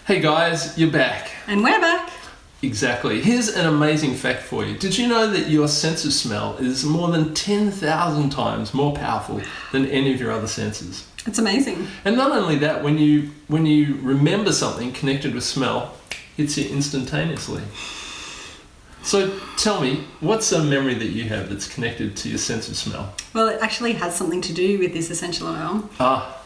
Hey guys, you're back. And we're back. Exactly. Here's an amazing fact for you. Did you know that your sense of smell is more than 10,000 times more powerful than any of your other senses? It's amazing. And not only that, when you remember something connected with smell, it's you instantaneously. So tell me, what's a memory that you have that's connected to your sense of smell? Well, it actually has something to do with this essential oil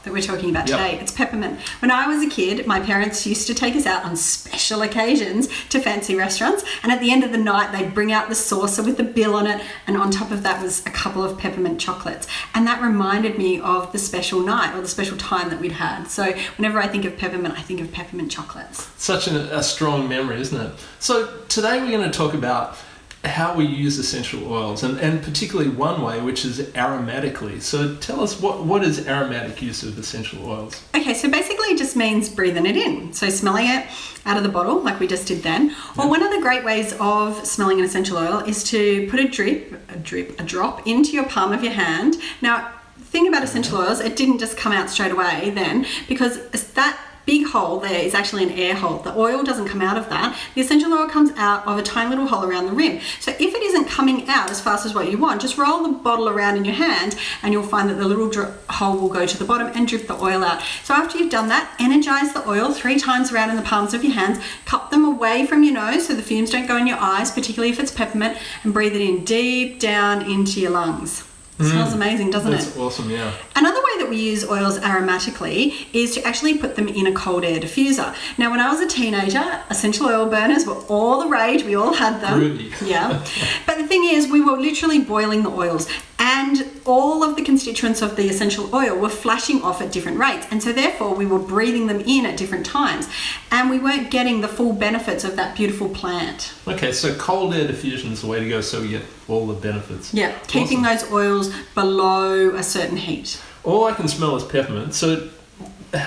that we're talking about Yep. today. It's peppermint. When I was a kid, my parents used to take us out on special occasions to fancy restaurants, and at the end of the night, they'd bring out the saucer with the bill on it, and on top of that was a couple of peppermint chocolates. And that reminded me of the special night or the special time that we'd had. So whenever I think of peppermint, I think of peppermint chocolates. Such a strong memory, isn't it? So today we're going to talk about how we use essential oils, and particularly one way, which is aromatically. So tell us, what is aromatic use of essential oils? Okay, so basically it just means breathing it in. So smelling it out of the bottle like we just did then. Or one of the great ways of smelling an essential oil is to put a drop into your palm of your hand. Now, the thing about essential oils, it didn't just come out straight away then, because that big hole there is actually an air hole. The oil doesn't come out of that. The essential oil comes out of a tiny little hole around the rim. So if it isn't coming out as fast as what you want, just roll the bottle around in your hand and you'll find that the little hole will go to the bottom and drip the oil out. So after you've done that, energize the oil 3 times around in the palms of your hands, cup them away from your nose so the fumes don't go in your eyes, particularly if it's peppermint, and breathe it in deep down into your lungs. It smells amazing, doesn't it? That's awesome, yeah. Another way that we use oils aromatically is to actually put them in a cold air diffuser. Now, when I was a teenager, essential oil burners were all the rage. We all had them. Really? Yeah. But the thing is, we were literally boiling the oils, and all of the constituents of the essential oil were flashing off at different rates. And so therefore, we were breathing them in at different times, and we weren't getting the full benefits of that beautiful plant. Okay, so cold air diffusion is the way to go, so we get all the benefits. Yeah, keeping those oils below a certain heat. All I can smell is peppermint. So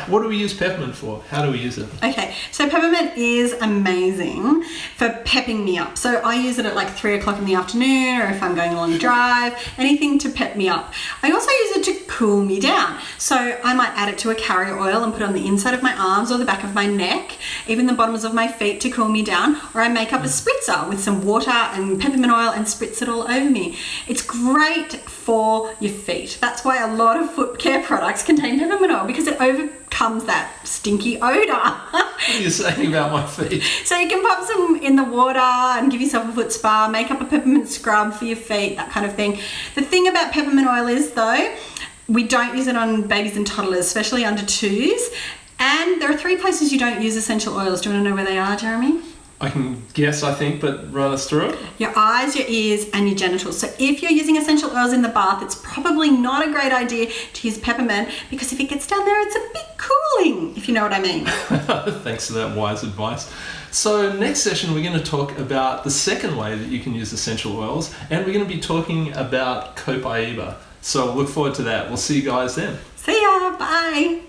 what do we use peppermint for? How do we use it? Okay, so peppermint is amazing for pepping me up. So I use it at like 3 o'clock in the afternoon, or if I'm going along a drive, anything to pep me up. I also use it to cool me down. So I might add it to a carrier oil and put it on the inside of my arms or the back of my neck, even the bottoms of my feet to cool me down. Or I make up a spritzer with some water and peppermint oil and spritz it all over me. It's great for your feet. That's why a lot of foot care products contain peppermint oil, because it overcomes that stinky odor. What are you saying about my feet? So you can pop some in the water and give yourself a foot spa, make up a peppermint scrub for your feet, that kind of thing. The thing about peppermint oil is, though, we don't use it on babies and toddlers, especially under 2s. And there are 3 places you don't use essential oils. Do you want to know where they are, Jeremy? I can guess, I think, but run us through it. Your eyes, your ears, and your genitals. So if you're using essential oils in the bath, it's probably not a great idea to use peppermint, because if it gets down there, it's a bit cooling, if you know what I mean. Thanks for that wise advice. So next session, we're going to talk about the second way that you can use essential oils, and we're going to be talking about copaiba. So look forward to that. We'll see you guys then. See ya. Bye.